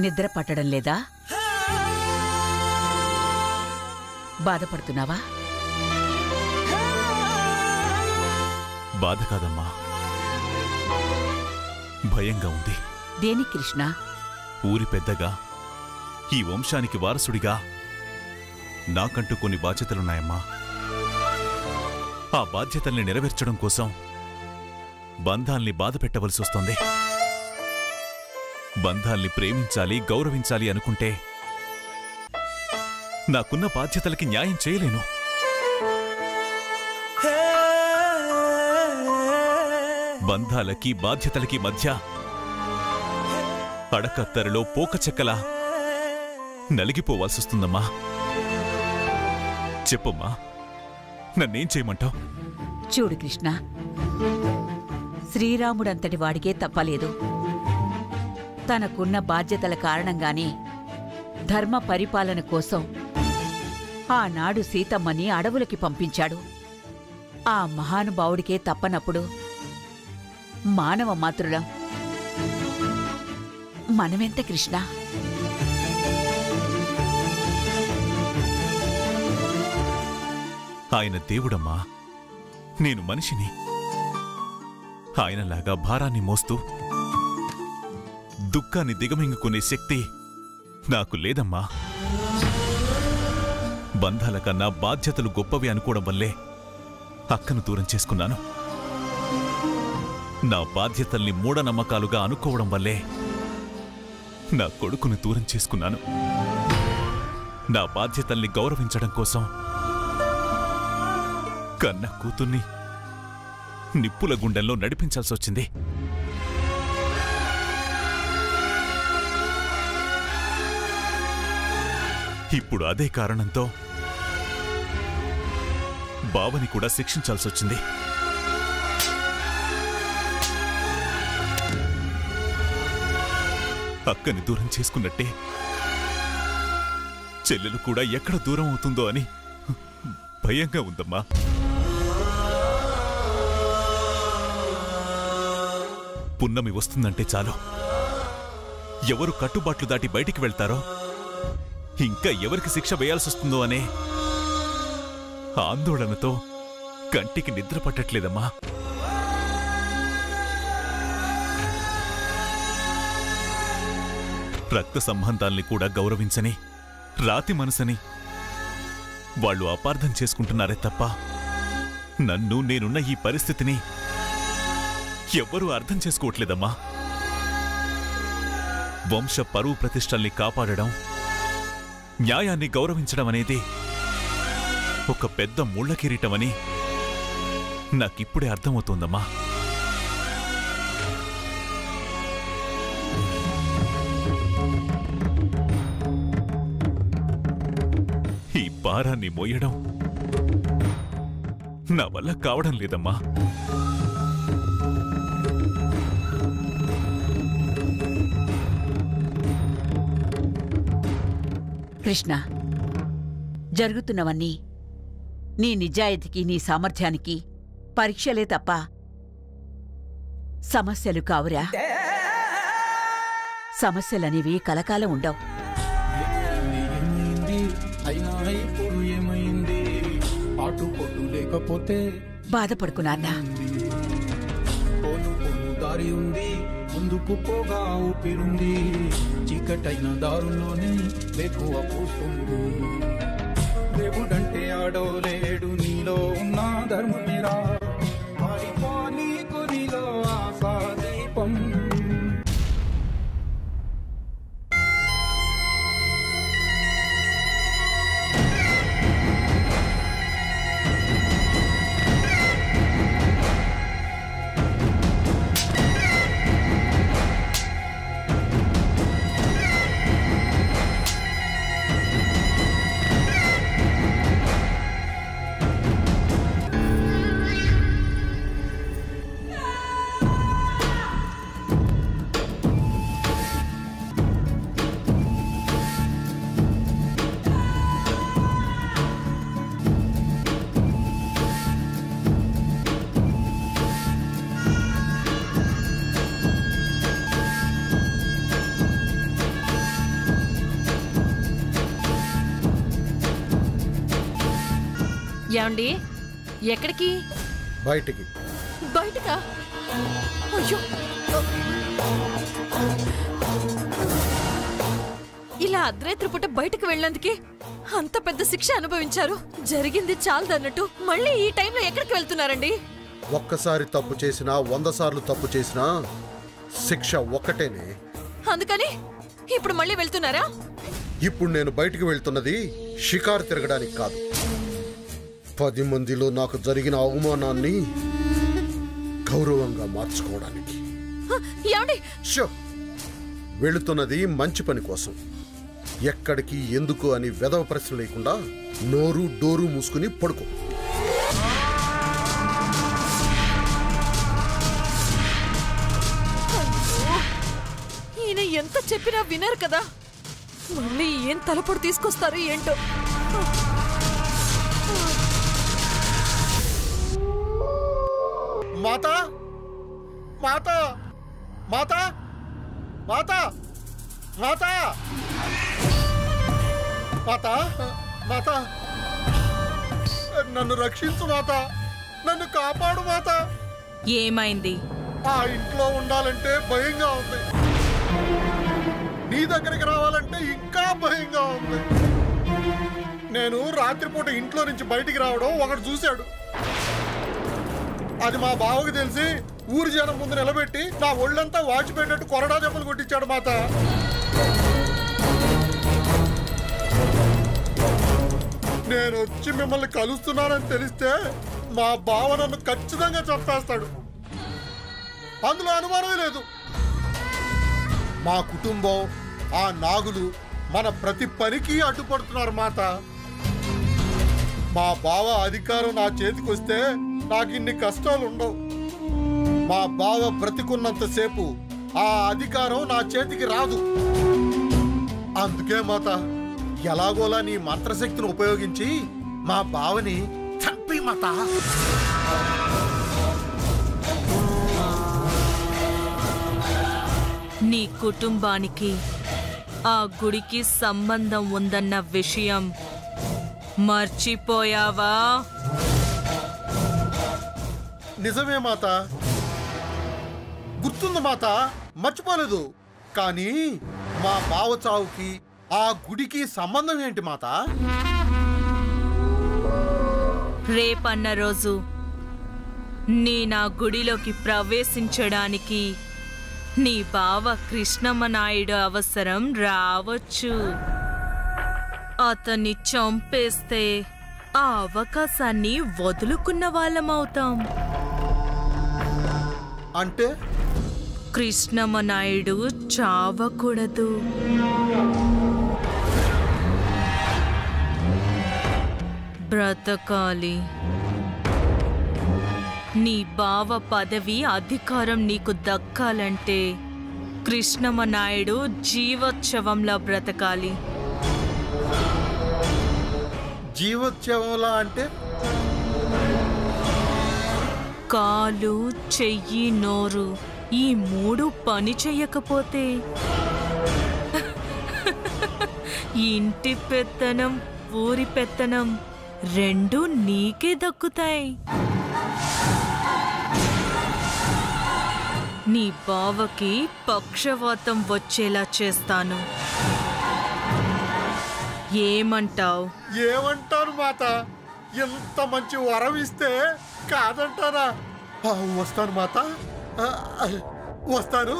నిద్ర పట్టడం లేదా? బాధపడుతున్నావా? బాధ కాదమ్మా, భయంగా ఉంది. దేని కృష్ణ? ఊరి పెద్దగా, ఈ వంశానికి వారసుడిగా నాకంటూ కొన్ని బాధ్యతలున్నాయమ్మా. ఆ బాధ్యతల్ని నెరవేర్చడం కోసం బంధాల్ని బాధ పెట్టవలసి వస్తుంది. బంధాల్ని ప్రేమించాలి, గౌరవించాలి అనుకుంటే నాకున్న బాధ్యతలకి న్యాయం చేయలేను. బంధాలకి బాధ్యతలకి మధ్య అడకత్తరలో పోకచెక్కలా నలిగిపోవాల్సొస్తుందమ్మా. చెప్పమ్మా, నన్నేం చేయమంటావు? చూడు కృష్ణ, శ్రీరాముడంతటి వాడికే తప్పలేదు. తనకున్న బాధ్యతల కారణంగానే ధర్మ పరిపాలన కోసం ఆనాడు సీతమ్మని అడవులకి పంపించాడు. ఆ మహానుభావుడికే తప్పనప్పుడు మానవ మాతృలం మనమెంత కృష్ణ? ఆయన దేవుడమ్మా, నేను మనిషిని. ఆయనలాగా భారాన్ని మోస్తూ దుఃఖాన్ని దిగమింగుకునే శక్తి నాకు లేదమ్మా. బంధాల కన్నా బాధ్యతలు గొప్పవి అనుకోవడం వల్లే అక్కను దూరం చేసుకున్నాను. నా బాధ్యతల్ని మూఢనమ్మకాలుగా అనుకోవడం వల్లే నా కొడుకుని దూరం చేసుకున్నాను. నా బాధ్యతల్ని గౌరవించడం కోసం కన్న కూతుర్ని నిప్పుల గుండెల్లో నడిపించాల్సొచ్చింది. ఇప్పుడు అదే కారణంతో బావని కూడా శిక్షించాల్సొచ్చింది. అక్కని దూరం చేసుకున్నట్టే చెల్లెలు కూడా ఎక్కడ దూరం అవుతుందో అని భయంగా ఉందమ్మా. పున్నమి వస్తుందంటే చాలు, ఎవరు కట్టుబాట్లు దాటి బయటికి వెళ్తారో, ఇంకా ఎవరికి శిక్ష వేయాల్సొస్తుందో అనే ఆందోళనతో కంటికి నిద్ర పట్టట్లేదమ్మా. రక్త సంబంధాల్ని కూడా గౌరవించని రాతి మనసని వాళ్ళు అపార్థం చేసుకుంటున్నారే తప్ప నన్ను, నేనున్న ఈ పరిస్థితిని ఎవ్వరూ అర్థం చేసుకోవట్లేదమ్మా. వంశ పరువు ప్రతిష్టల్ని కాపాడడం, న్యాయాన్ని గౌరవించడం అనేది ఒక పెద్ద ముళ్ళ కిరీటమని నాకిప్పుడే అర్థమవుతోందమ్మా. ఈ భారాన్ని మోయడం నా వల్ల కావడం లేదమ్మా. కృష్ణ, జరుగుతున్నవన్నీ నీ నిజాయితీకి, నీ సామర్థ్యానికి పరీక్షలే తప్ప సమస్యలు కావురా. సమస్యలనేవి కలకాలం ఉండవు. బాధపడుకున్నారా? దారి ఉంది, ముందుకు పోగా ఊపిరుంది, చీకటైన దారుల్లోనే వెకువ పూస్తుంది. దేవుడంటే ఆడో లేడు, నీలో ఉన్న ధర్మమేరా, మారిపోని కొనిలో ఆశా దీపం. యాండి ఎక్కడికి? బయటికి. బయటకా? అయ్యో, ఇలా అర్ధరాత్రి పూట బయటకు వెళ్ళినందుకే అంత పెద్ద శిక్ష అనుభవించారు. జరిగింది చాలదన్నట్టు మళ్ళీ ఈ టైంలో ఎక్కడికి వెళ్తున్నారండి? ఒక్కసారి తప్పు చేసినా 100 సార్లు తప్పు చేసినా శిక్ష ఒక్కటేనే. అందుకని ఇప్పుడు మళ్ళీ వెళ్తున్నారా? ఇప్పుడు నేను బయటికి వెళ్తున్నది షికారు తిరగడానికి కాదు, 10 మందిలో నాకు జరిగిన అవమానాన్ని గౌరవంగా మార్చుకోవడానికి. వెళుతున్నది మంచి పని కోసం. ఎక్కడికి ఎందుకు అని వెధవ ప్రశ్న లేకుండా నోరు డోరు మూసుకుని పడుకో. ఈయన ఎంత చెప్పినా వినరు కదా. మళ్ళీ ఏం తలపొడి తీసుకొస్తారు ఏంటో. మాతా మాతా మాతా మాతా మాతా మాతా మాతా నన్ను రక్షించు మాతా, నన్ను కాపాడు మాతా. ఏమైంది? ఆ ఇంట్లో ఉండాలంటే భయంగా ఉంది, నీ దగ్గరికి రావాలంటే ఇంకా భయంగా ఉంది. నేను రాత్రిపూట ఇంట్లో నుంచి బయటికి రావడం ఒకడు చూశాడు. అది మా బావకి తెలిసి ఊరి జనం ముందు నిలబెట్టి నా ఒళ్ళంతా వాచిపెట్టినట్టు కొరడా దెబ్బలు కొట్టించాడు మాత. నేను వచ్చి మిమ్మల్ని కలుస్తున్నానని తెలిస్తే మా బావ నన్ను ఖచ్చితంగా చంపేస్తాడు, అందులో అనుమానమే లేదు. మా కుటుంబం, ఆ నాగులు మన ప్రతి పనికి అడ్డుపడుతున్నారు మాత. మా బావ అధికారం నా చేతికి వస్తే నాకు ఇన్ని కష్టాలు ఉండవు. మా బావ బ్రతికున్నంతసేపు ఆ అధికారం నా చేతికి రాదు. అందుకే మాత, ఎలాగోలా నీ మంత్రశక్తిని ఉపయోగించి మా బావని చంపి మాత. నీ కుటుంబానికి ఆ గుడికి సంబంధం ఉందన్న విషయం మర్చిపోయావా? నిజమే మాత, గుర్తుంది మాత, మర్చిపోలేదు. కానీ మా బావ చావుకి ఆ గుడికి సంబంధం ఏంటి మాత? రేపన్న రోజు నా గుడిలోకి ప్రవేశించడానికి నీ బావ కృష్ణమ్మ నాయుడు అవసరం రావచ్చు. అతన్ని చంపేస్తే ఆ అవకాశాన్ని వదులుకున్న వాళ్ళమవుతాం. అంటే కృష్ణమ్మ నాయుడు చావకూడదు. బ్రతకాలి. నీ బావ పదవి, అధికారం నీకు దక్కాలంటే కృష్ణమ్మ నాయుడు జీవోత్సవంలా బ్రతకాలి. జీవోత్సవంలా అంటే? కాలు, చెయ్యి, నోరు ఈ 3 పని చెయ్యకపోతే ఇంటి పెత్తనం, ఊరి పెత్తనం 2 నీకే దక్కుతాయి. నీ బావకి పక్షవాతం వచ్చేలా చేస్తాను. ఏమంటావ్? ఏమంటాను మాత, ఎంత మంచి వరం ఇస్తే కాదంటారా? వస్తాను మాత, వస్తాను.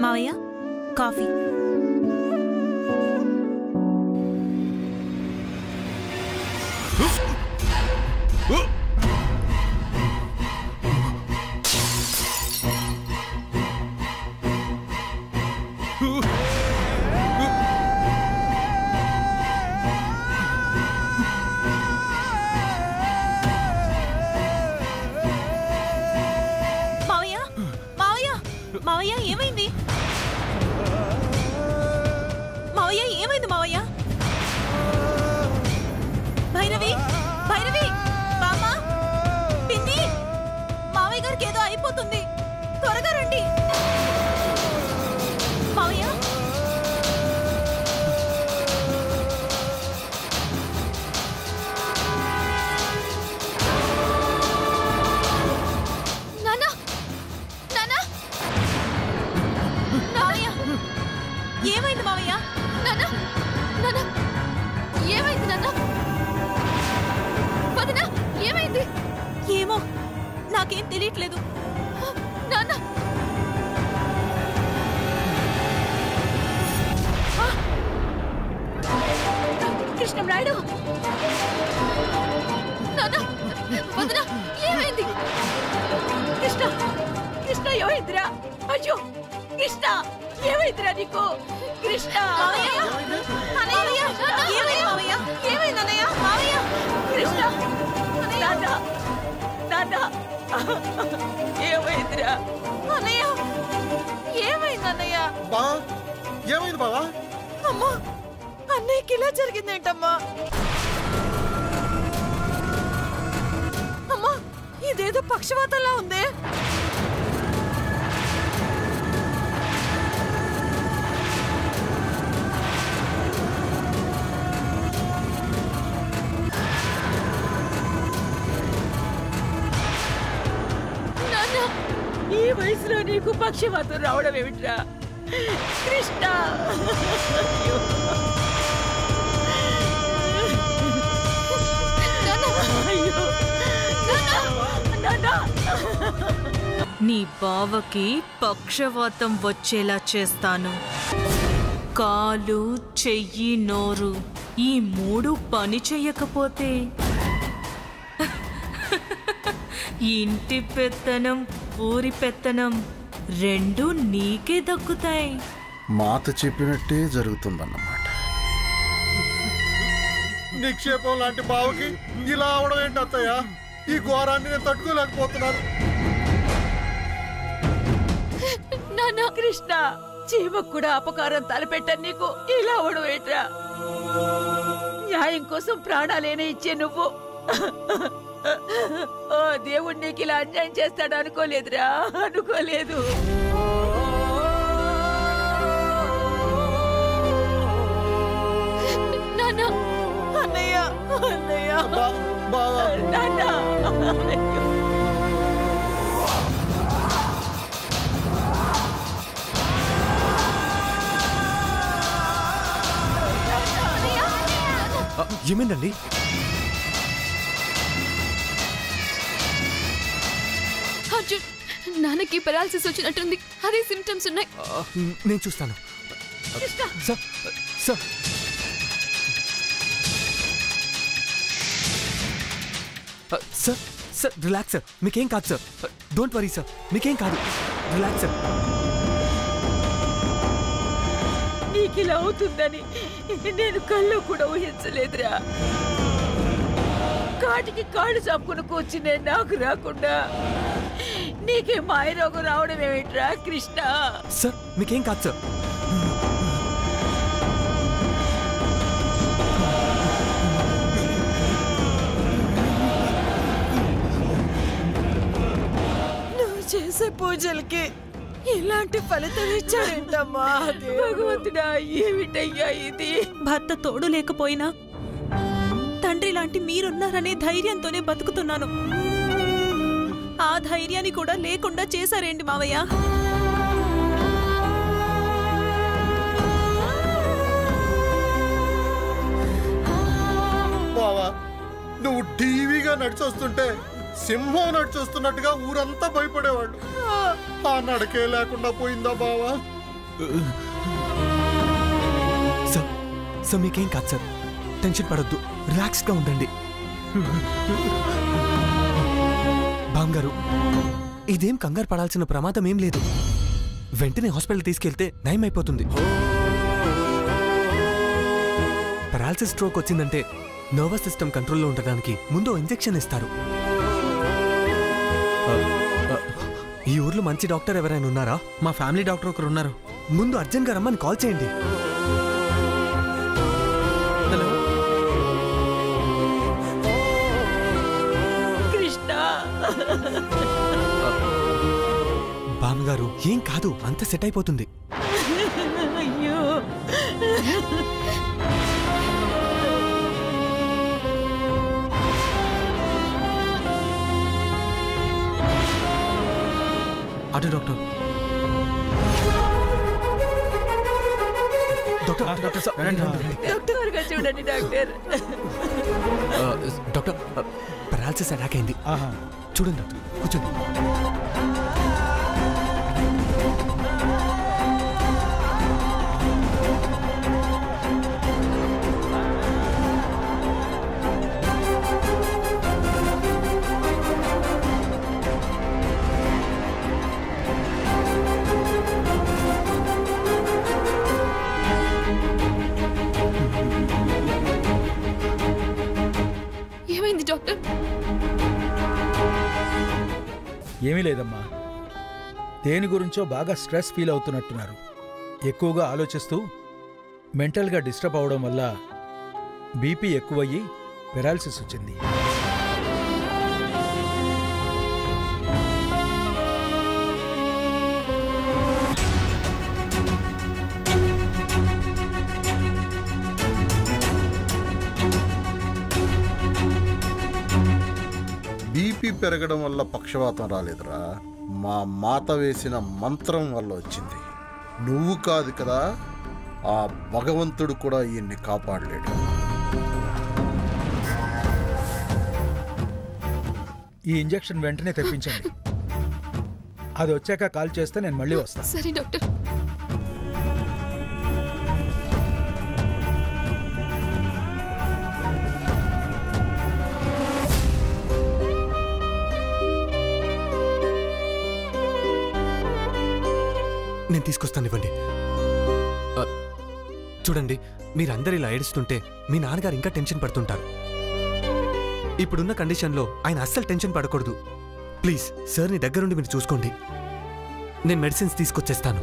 మావయ్య, కాఫీ. మావయ్య, మావయ్య, మావయ్య ఏమైంది? నాకేం తెలియట్లేదు. నాన్న కృష్ణం నాయుడు, నాన్న వదిన, ఏమైంది? కృష్ణ కృష్ణ ఏమైందిరా? అయ్యో కృష్ణ ఏమైందిరా నీకు? కృష్ణ ఏమైందన్నయ్య? కృష్ణ నాన్న నాన్న ఏమైందిరా? అన్నయ్య ఏమైందన్నయ్య? బావా ఏమైంది బావా? అమ్మా అన్నయ్యకి ఇలా జరిగిందేంటమ్మా? అమ్మా ఇదేదో పక్షవాతంలా ఉందే. ఈ వయసులో నీకు పక్షవాతం రావడం ఏమిట్రా కృష్ణ? నీ బావకి పక్షవాతం వచ్చేలా చేస్తాను. కాలు, చెయ్యి, నోరు ఈ 3 పని చెయ్యకపోతే ఇంటి పెత్తనం, ఊరి పెత్తనం 2 నీకే దక్కుతాయి. మాత చెప్పినట్టే జరుగుతుందన్నమాట. నిక్షేపం లాంటి బావకి ఇలా అవడం ఏంటి అత్తయ్య? ఈ ఘోరాన్ని నేను తట్టుకోలేకపోతున్నాను. నాన్న కృష్ణ, జీవకు కూడా అపకారం తలపెట్టని నీకు ఇలా అవడం ఏంట్రా? న్యాయం కోసం ప్రాణాలేనే ఇచ్చే నువ్వు ఓ దేవుడు నీకు ఇలా అన్యాయం చేస్తాడు అనుకోలేదురా, అనుకోలేదు. నాన్న అన్నయ్య అన్నయ్య బావా నాన్న ఏమైందండి? అర్జున్, నాన్నకి పెరాలసిస్ వచ్చినట్టుంది. అదే సిమ్టమ్స్ ఉన్నాయి. నేను చూస్తాను. Sir sir sir sir relax sir, మీకేం కాదు సార్. డోంట్ వరీ సార్, మీకేం కాదు. Relax sir. నీకు ఇలా అవుతుందని నేను కళ్ళు కూడా ఊహించలేదురా. కాటికి కాళ్ళు చంపుకుని కూర్చునే నాకు రాకుండా నీకే మాయరోగం రావడం ఏమిట్రా కృష్ణ? సార్ మీకేం కాదు సార్. నువ్వు చేసే పూజలకి ఇలాంటి ఫలితం ఇచ్చాడేంటమ్మా? భగవంతుడా, ఏమిటయ్యా ఇది? భర్త తోడు లేకపోయినా తండ్రి లాంటి మీరున్నారనే ధైర్యంతోనే బతుకుతున్నాను. ఆ ధైర్యాన్ని కూడా లేకుండా చేశారేంటి మావయ్య? బావా, నువ్వు టీవీగా నడిచొస్తుంటే సింహం నడిచొస్తున్నట్టుగా ఊరంతా భయపడేవాడు. ఆ నడకే లేకుండా పోయిందా బావా? సార్ సార్ మీకేం కాదు సార్. టెన్షన్ పడొద్దు, రిలాక్స్గా ఉండండి. బాంగారు, ఇదేం కంగారు పడాల్సిన ప్రమాదం ఏం లేదు. వెంటనే హాస్పిటల్ తీసుకెళ్తే నయం అయిపోతుంది. పెరాలసిస్ స్ట్రోక్ వచ్చిందంటే నర్వస్ సిస్టమ్ కంట్రోల్లో ఉండడానికి ముందు ఇంజెక్షన్ ఇస్తారు. ఈ ఊర్లో మంచి డాక్టర్ ఎవరైనా ఉన్నారా? మా ఫ్యామిలీ డాక్టర్ ఒకరు ఉన్నారు. ముందు అర్జెంట్గా రమ్మని కాల్ చేయండి. హలో కృష్ణ, బామ్మగారు ఏం కాదు, అంత సెట్ అయిపోతుంది. అయ్యో అటు డాక్టర్. డాక్టర్ డాక్టర్ సార్, రండి, రండి, రండి. డాక్టర్ చూడండి డాక్టర్. డాక్టర్ పెరాలసిస్ అటాక్ అయింది. చూడండి డాక్టర్, కూర్చోండి. ఏమైంది డాక్టర్? ఏమీ లేదమ్మా, దేని గురించో బాగా స్ట్రెస్ ఫీల్ అవుతున్నట్టున్నారు. ఎక్కువగా ఆలోచిస్తూ మెంటల్గా డిస్టర్బ్ అవడం వల్ల బీపీ ఎక్కువయ్యి పెరాలసిస్ వచ్చింది. బీపీ పెరగడం వల్ల పక్షవాతం రాలేదురా, మా మాత వేసిన మంత్రం వల్ల వచ్చింది. నువ్వు కాదు కదా, ఆ భగవంతుడు కూడా ఈయన్ని కాపాడలేడు. ఈ ఇంజెక్షన్ వెంటనే తెప్పించండి. అది వచ్చాక కాల్ చేస్తే నేను మళ్ళీ వస్తాను. సరే డాక్టర్. నేను తీసుకొస్తాను, ఇవ్వండి. చూడండి, మీరందరు ఇలా ఏడుస్తుంటే మీ నాన్నగారు ఇంకా టెన్షన్ పడుతుంటారు. ఇప్పుడున్న కండిషన్లో ఆయన అస్సలు టెన్షన్ పడకూడదు. ప్లీజ్ సార్ని దగ్గరుండి మీరు చూసుకోండి. నేను మెడిసిన్స్ తీసుకొచ్చేస్తాను.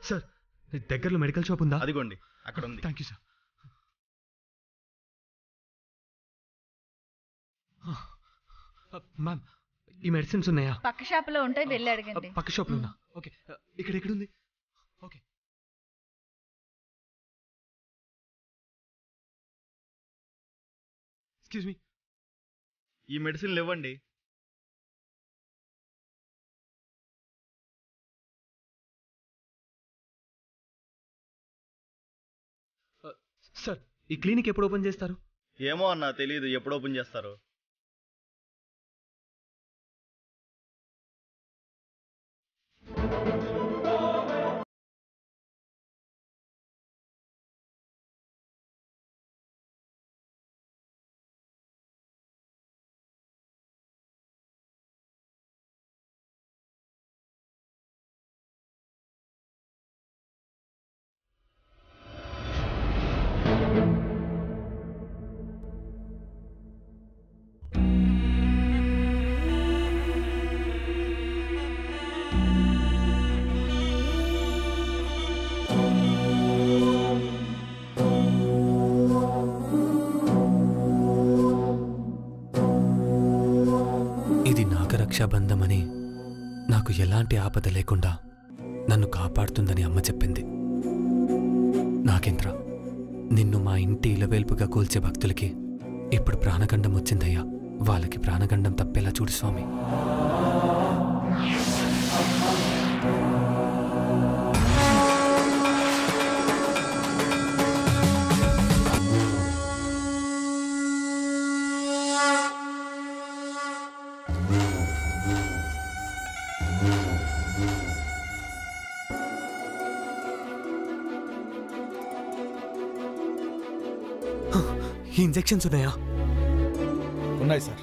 సార్, దగ్గరలో మెడికల్ షాప్ ఉందా? అదిగోండి, అక్కడ ఉంది. Thank you sir. మ్యామ్, ఈ మెడిసిన్స్ ఉన్నాయా? పక్క షాప్ లో ఉంటాయి, వెళ్ళి అడగండి. పక్క షాప్ లో ఉన్నా. ఓకే, ఇక్కడ ఎక్కడుంది? ఓకే. ఎక్స్క్యూజ్ మీ, ఈ మెడిసిన్లు ఇవ్వండి. సార్, ఈ క్లినిక్ ఎప్పుడు ఓపెన్ చేస్తారు? ఏమో అన్నా, తెలియదు ఎప్పుడు ఓపెన్ చేస్తారు. రక్షాబంధమని, నాకు ఎలాంటి ఆపద లేకుండా నన్ను కాపాడుతుందని అమ్మ చెప్పింది. నాగేంద్ర, నిన్ను మా ఇంటి ఇలవేల్పుగా కూల్చే భక్తులకి ఇప్పుడు ప్రాణగండం వచ్చిందయ్యా. వాళ్ళకి ప్రాణగండం తప్పేలా చూడు స్వామి. ఈ ఇంజెక్షన్స్ ఉన్నాయా? ఉన్నాయి సార్.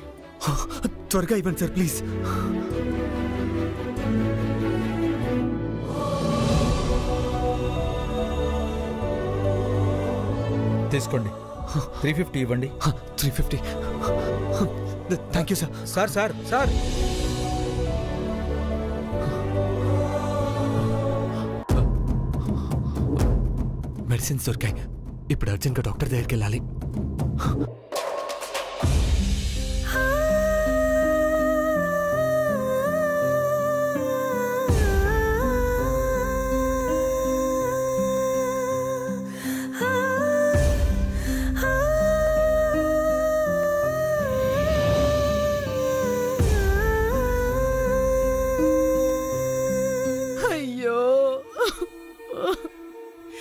త్వరగా ఇవ్వండి సార్, ప్లీజ్. తీసుకోండి. 350 ఇవ్వండి. 350. Thank you sir. Sir sir sir medicines దొరికాయి. ఇప్పుడు అర్జెంట్గా డాక్టర్ దగ్గరికి వెళ్ళాలి.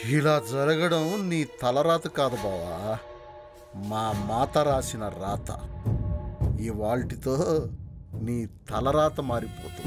ఇలా జరగడం నీ తలరాత కాదు బావా, మా మాత రాసిన రాత. ఇవాల్టితో నీ తలరాత మారిపోతుంది.